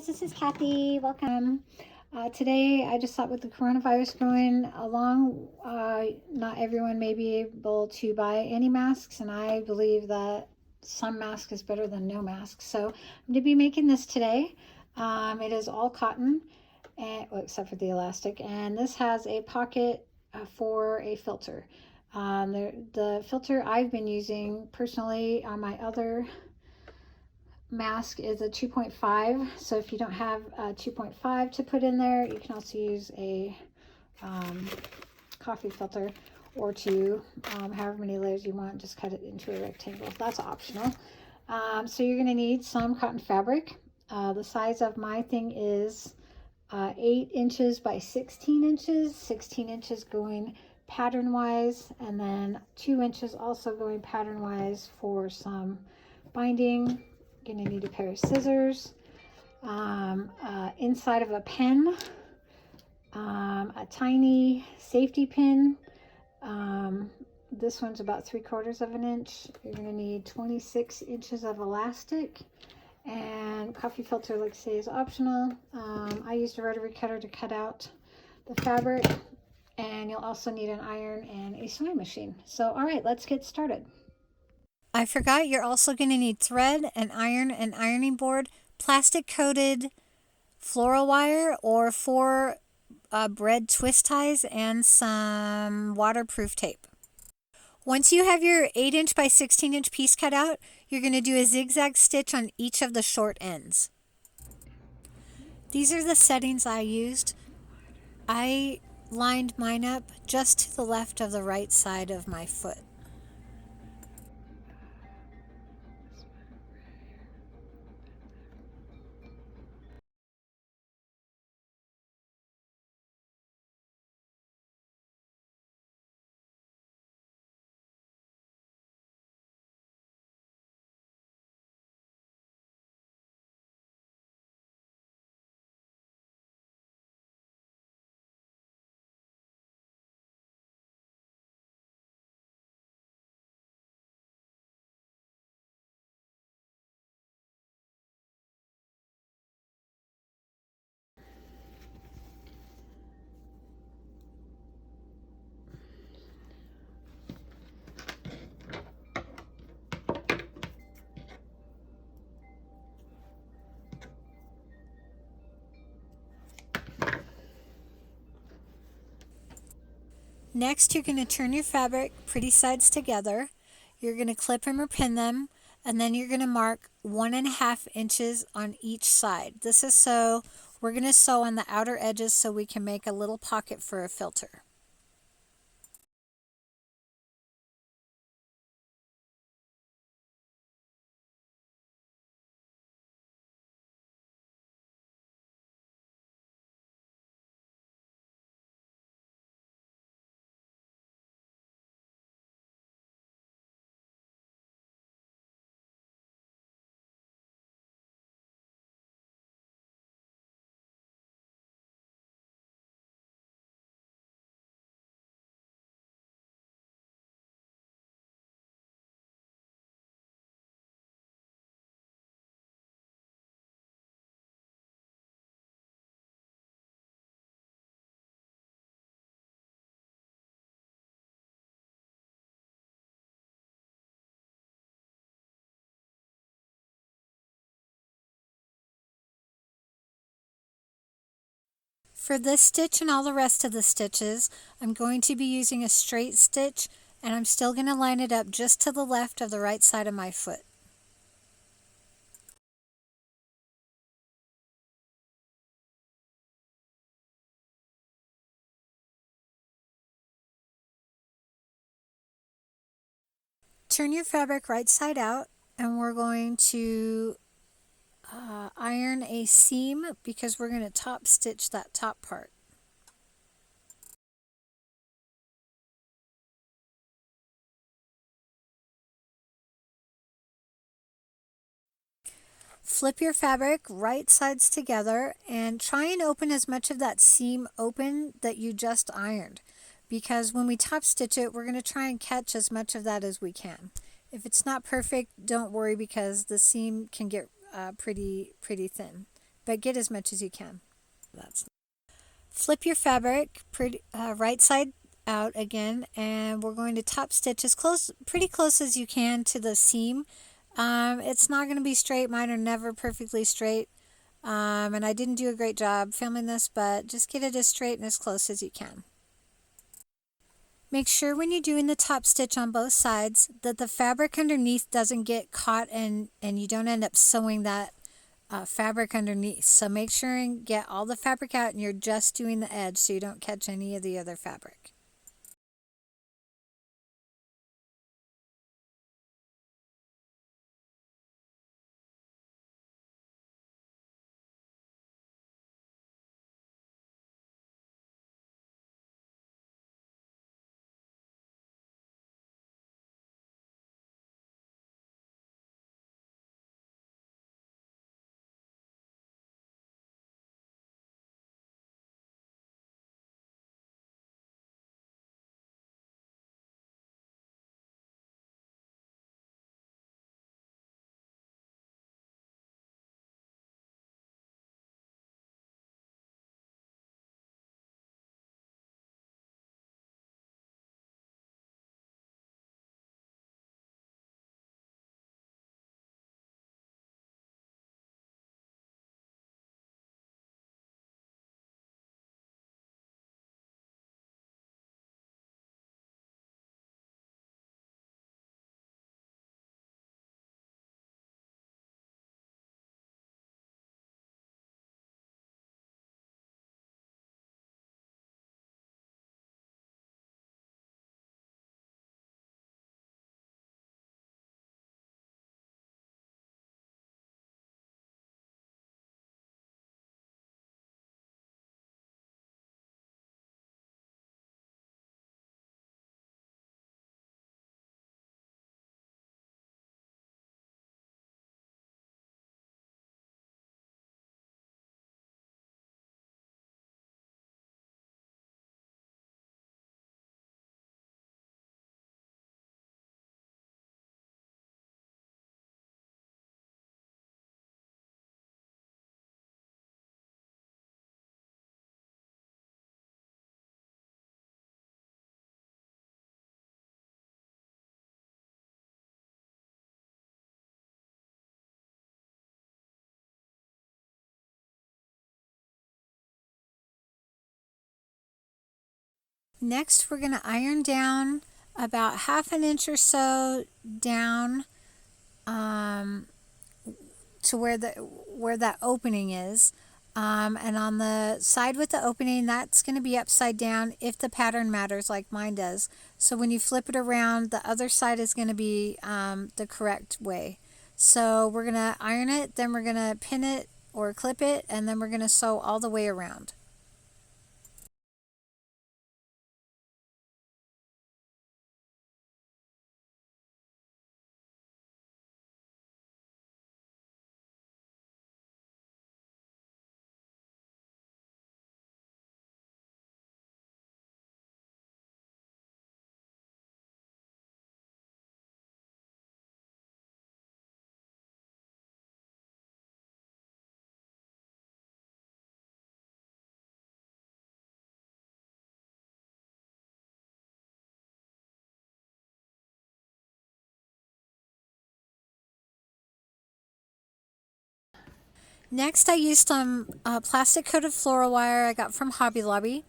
guys, this is Kathy. Welcome. Today, I just thought with the coronavirus going along, not everyone may be able to buy any masks, and I believe that some mask is better than no mask. So I'm going to be making this today. It is all cotton, and, well, except for the elastic, and this has a pocket for a filter. The filter I've been using personally on my other mask is a 2.5, so if you don't have a 2.5 to put in there, you can also use a coffee filter, or two, however many layers you want. Just cut it into a rectangle. That's optional. So you're going to need some cotton fabric. The size of my thing is 8 inches by 16 inches, 16 inches going pattern wise, and then 2 inches also going pattern wise for some binding. Gonna need a pair of scissors, inside of a pen, a tiny safety pin. This one's about 3/4 of an inch. You're gonna need 26 inches of elastic, and coffee filter, like I say, is optional. I used a rotary cutter to cut out the fabric, and you'll also need an iron and a sewing machine. So, all right, let's get started. I forgot, you're also going to need thread, an iron, an ironing board, plastic coated floral wire, or 4 bread twist ties, and some waterproof tape. Once you have your 8-inch by 16-inch piece cut out, you're going to do a zigzag stitch on each of the short ends. These are the settings I used. I lined mine up just to the left of the right side of my foot. Next, you're going to turn your fabric pretty sides together. You're going to clip them or pin them, and then you're going to mark 1.5 inches on each side. This is so we're going to sew on the outer edges so we can make a little pocket for a filter. For this stitch and all the rest of the stitches, I'm going to be using a straight stitch, and I'm still going to line it up just to the left of the right side of my foot. Turn your fabric right side out, and we're going to iron a seam because we're going to top stitch that top part. Flip your fabric right sides together and try and open as much of that seam open that you just ironed, because when we top stitch it, we're going to try and catch as much of that as we can. If it's not perfect, don't worry, because the seam can get pretty thin. but get as much as you can. That's Flip your fabric right side out again, and we're going to top stitch as pretty close as you can to the seam. It's not going to be straight. Mine are never perfectly straight, and I didn't do a great job filming this, but just get it as straight and as close as you can. Make sure when you're doing the top stitch on both sides that the fabric underneath doesn't get caught and you don't end up sewing that fabric underneath. So make sure and get all the fabric out and you're just doing the edge so you don't catch any of the other fabric. Next, we're going to iron down about 1/2 inch or so down um, to where that opening is. And on the side with the opening, that's going to be upside down if the pattern matters like mine does. So when you flip it around, the other side is going to be the correct way. So we're going to iron it, then we're going to pin it or clip it, and then we're going to sew all the way around. Next, I used some plastic coated floral wire I got from Hobby Lobby,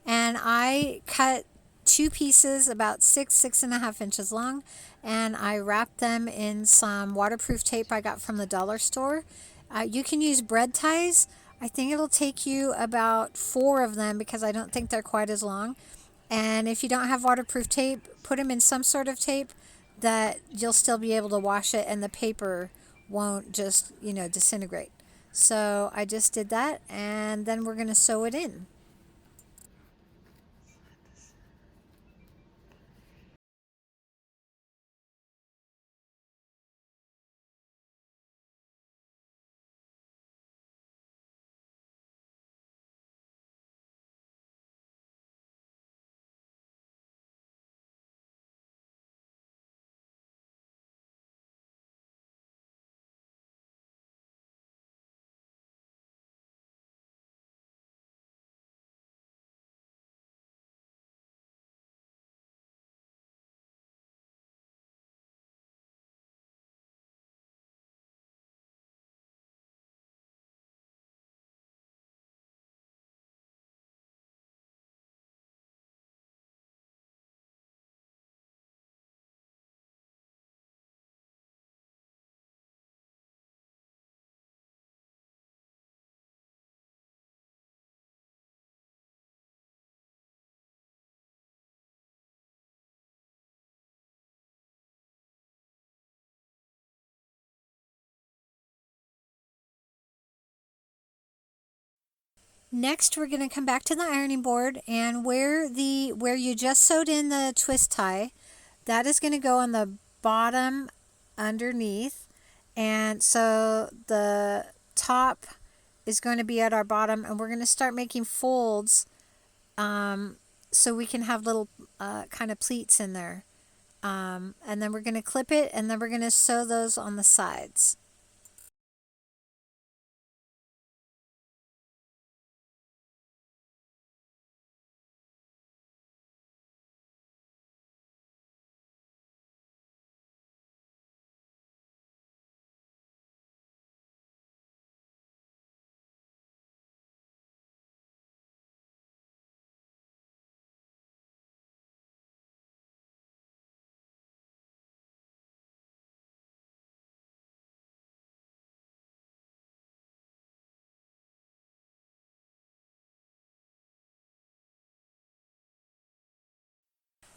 and I cut 2 pieces about 6.5 inches long, and I wrapped them in some waterproof tape I got from the dollar store. You can use bread ties. I think it'll take you about 4 of them because I don't think they're quite as long. And if you don't have waterproof tape, put them in some sort of tape that you'll still be able to wash it and the paper won't just, disintegrate. So I just did that, and then we're going to sew it in. Next, we're going to come back to the ironing board, and where you just sewed in the twist tie, that is going to go on the bottom underneath, and so the top is going to be at our bottom, and we're going to start making folds so we can have little kind of pleats in there, and then we're going to clip it, and then we're going to sew those on the sides.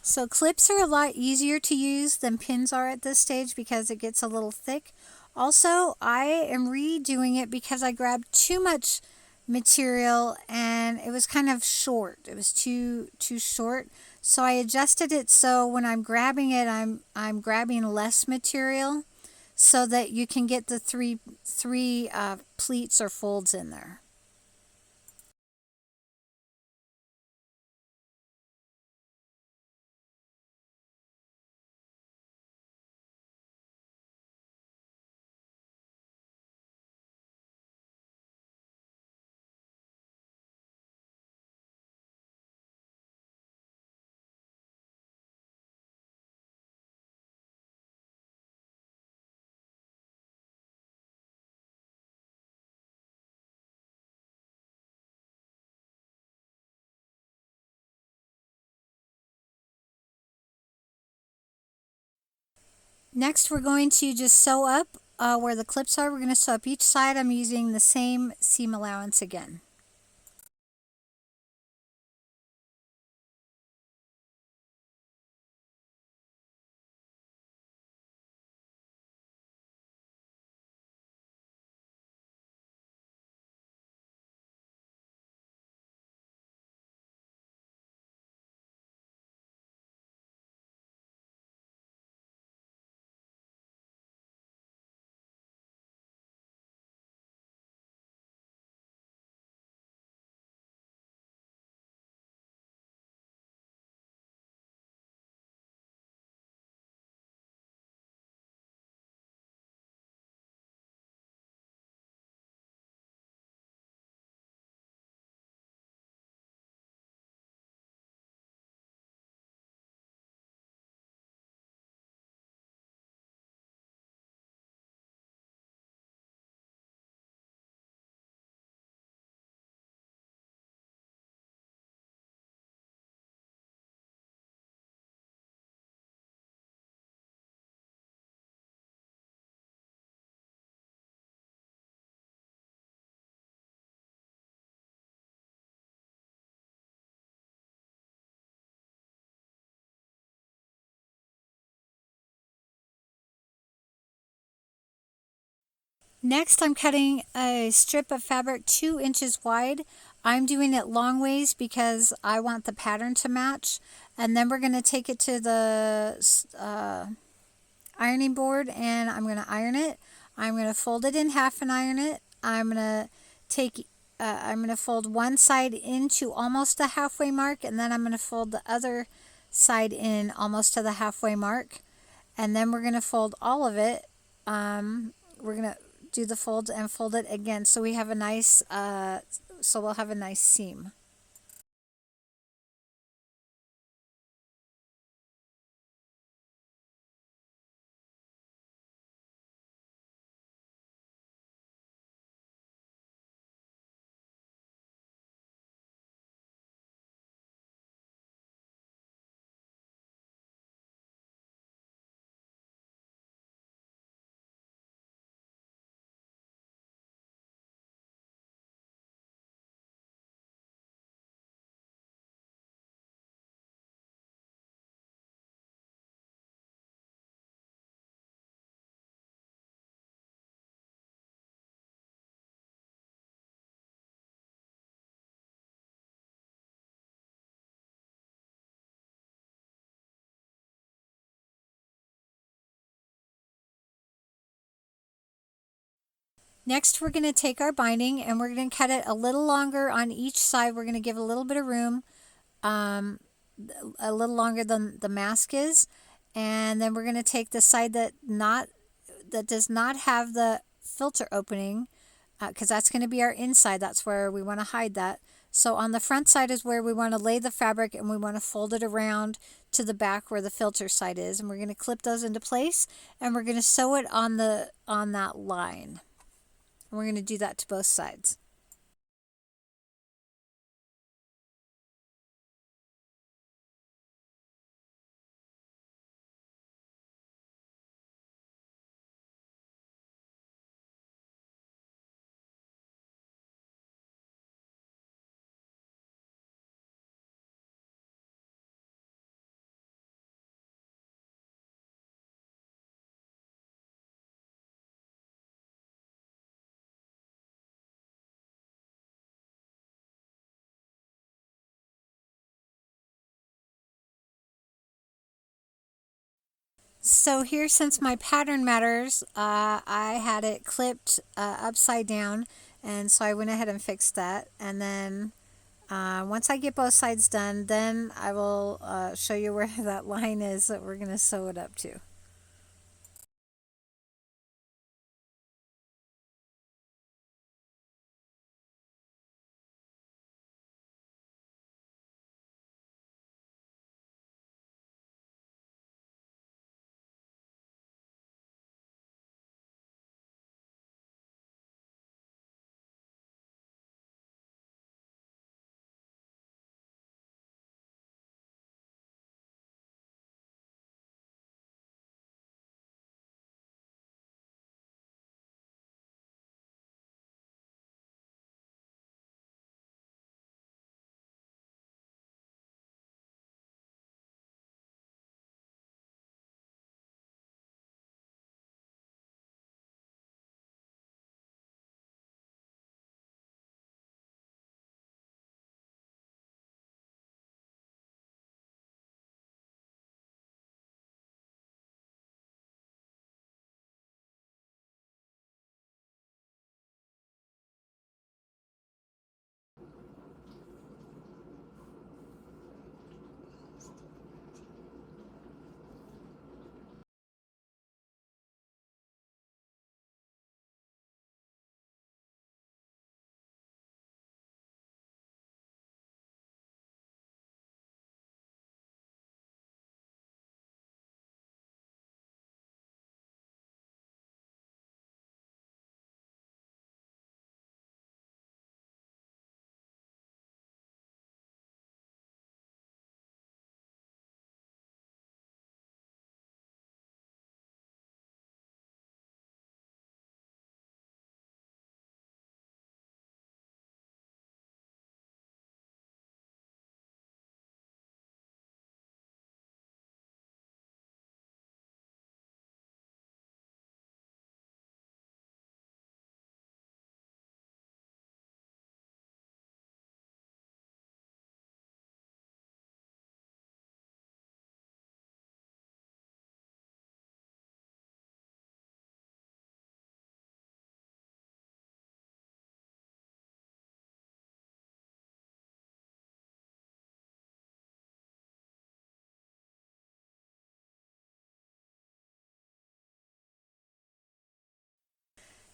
So clips are a lot easier to use than pins are at this stage because it gets a little thick. Also, I am redoing it because I grabbed too much material and it was kind of short. It was too short. So I adjusted it so when I'm grabbing it, I'm grabbing less material so that you can get the three pleats or folds in there. Next, we're going to just sew up where the clips are. We're going to sew up each side. I'm using the same seam allowance again. Next, I'm cutting a strip of fabric 2 inches wide. I'm doing it long ways because I want the pattern to match. And then we're going to take it to the ironing board and I'm going to iron it. I'm going to fold it in half and iron it. I'm going to fold one side into almost the halfway mark, and then I'm going to fold the other side in almost to the halfway mark. And then we're going to fold all of it. We're going to do the folds and fold it again so we have a nice so we'll have a nice seam. Next, we're going to take our binding and we're going to cut it a little longer on each side. We're going to give a little bit of room, a little longer than the mask is. And then we're going to take the side that does not have the filter opening, because that's going to be our inside. That's where we want to hide that. So on the front side is where we want to lay the fabric, and we want to fold it around to the back where the filter side is. And we're going to clip those into place, and we're going to sew it on that line. And we're going to do that to both sides. So here, since my pattern matters, I had it clipped upside down, and so I went ahead and fixed that. And then once I get both sides done, then I will show you where that line is that we're going to sew it up to.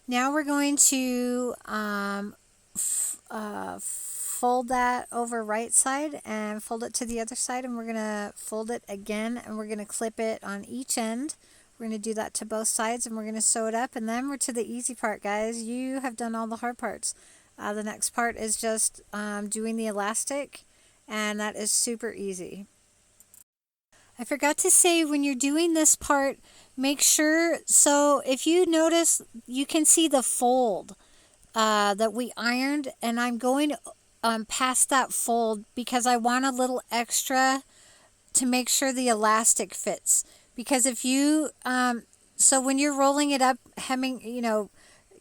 Now we're going to fold that over right side and fold it to the other side, and we're going to fold it again, and we're going to clip it on each end. We're going to do that to both sides, and we're going to sew it up, and then we're to the easy part, guys. You have done all the hard parts. The next part is just doing the elastic, and that is super easy. I forgot to say, when you're doing this part, make sure, so if you notice, you can see the fold that we ironed, and I'm going past that fold because I want a little extra to make sure the elastic fits. Because if you, so when you're rolling it up, hemming,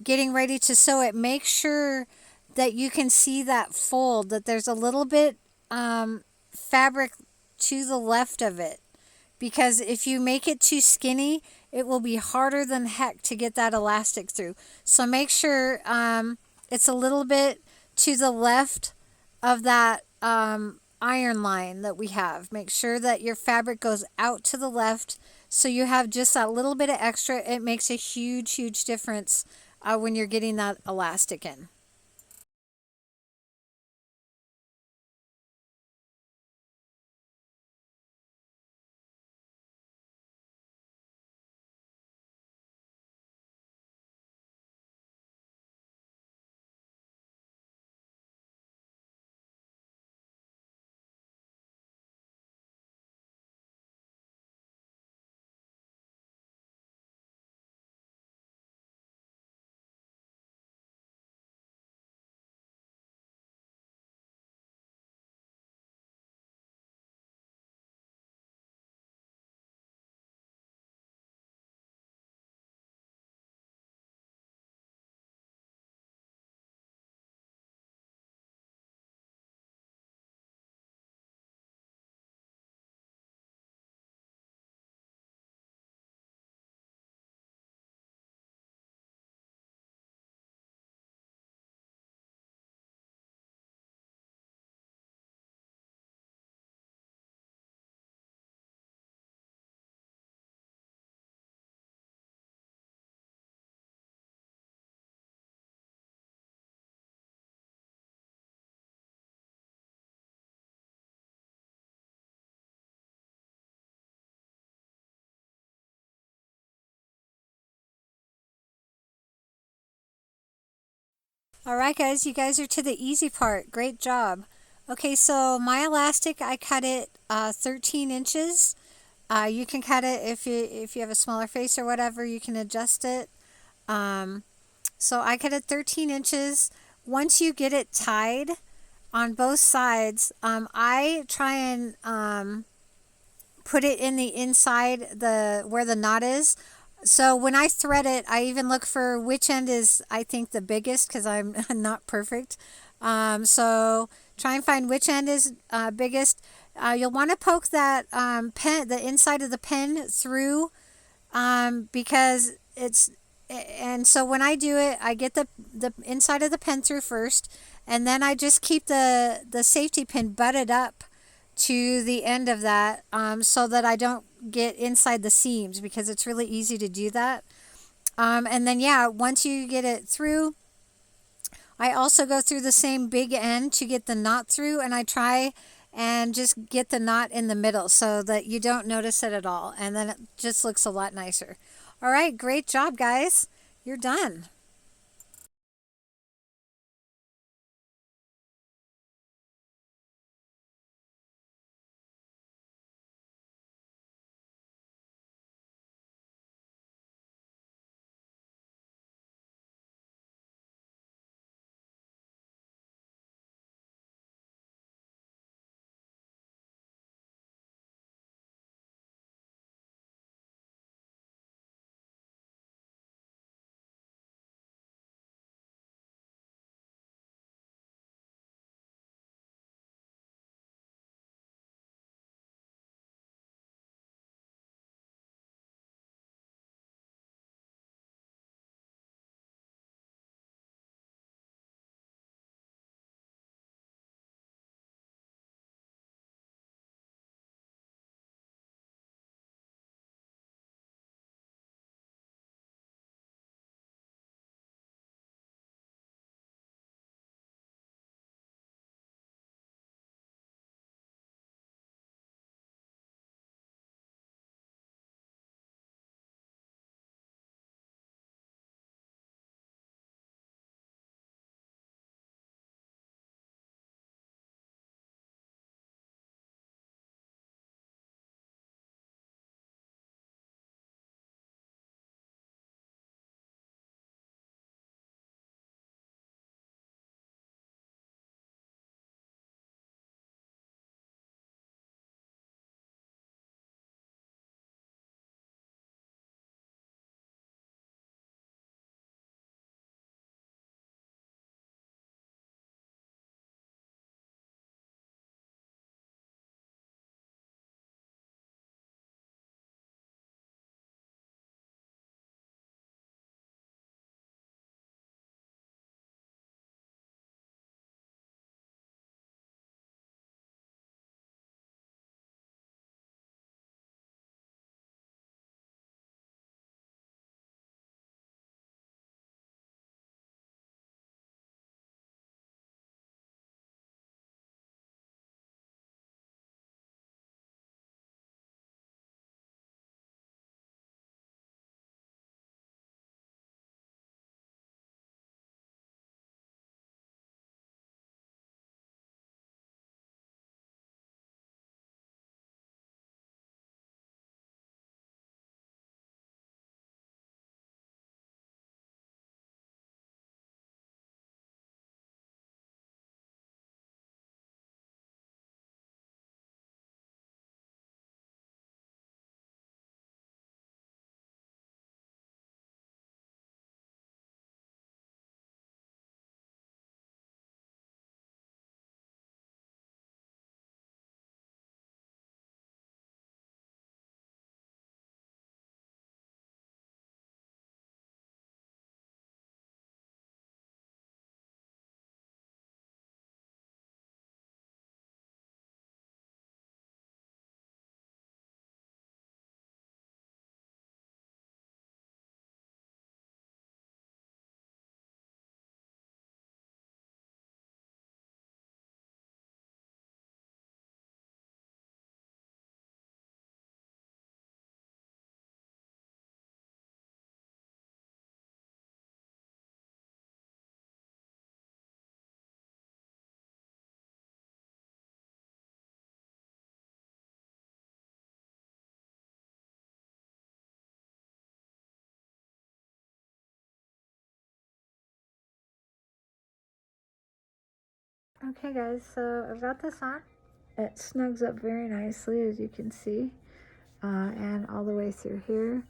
getting ready to sew it, make sure that you can see that fold, that there's a little bit fabric to the left of it. Because if you make it too skinny, it will be harder than heck to get that elastic through. So make sure it's a little bit to the left of that iron line that we have. Make sure that your fabric goes out to the left so you have just that little bit of extra. It makes a huge, huge difference when you're getting that elastic in. All right, guys, you guys are to the easy part. Great job. Okay, so my elastic, I cut it 13 inches. You can cut it if you have a smaller face or whatever. You can adjust it. Um, so I cut it 13 inches. Once you get it tied on both sides, I try and put it in the inside the where the knot is. So when I thread it, I even look for which end is, I think, the biggest because I'm not perfect. So try and find which end is biggest. You'll want to poke that pen, the inside of the pen through, because it's, and so when I do it, I get the inside of the pen through first, and then I just keep the safety pin butted up to the end of that, so that I don't get inside the seams, because it's really easy to do that. And then yeah, once you get it through, I also go through the same big end to get the knot through, and I try and just get the knot in the middle so that you don't notice it at all, and then it just looks a lot nicer. All right, great job, guys. You're done. Okay guys, so I've got this on. It snugs up very nicely, as you can see, and all the way through here.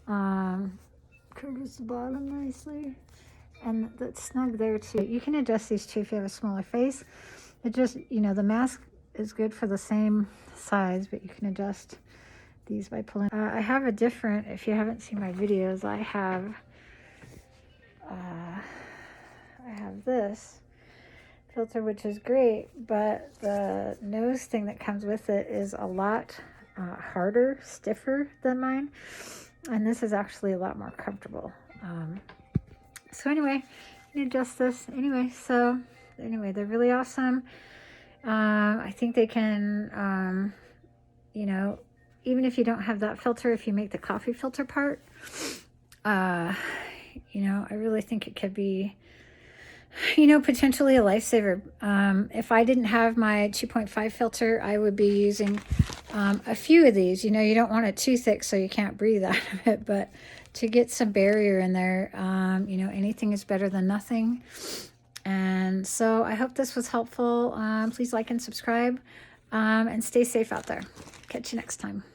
Covers the bottom nicely, and that's snug there too. You can adjust these too if you have a smaller face. It just, you know, the mask is good for the same size, but you can adjust these by pulling. I have a different, if you haven't seen my videos, I have this filter, which is great, but the nose thing that comes with it is a lot harder, stiffer than mine, and this is actually a lot more comfortable. So anyway, you can adjust this anyway. So anyway, they're really awesome. I think they can, you know, even if you don't have that filter, if you make the coffee filter part, you know, I really think it could be, you know, potentially a lifesaver. If I didn't have my 2.5 filter, I would be using a few of these. You know, you don't want it too thick so you can't breathe out of it, but to get some barrier in there, you know, anything is better than nothing. And so I hope this was helpful. Please like and subscribe, and stay safe out there. Catch you next time.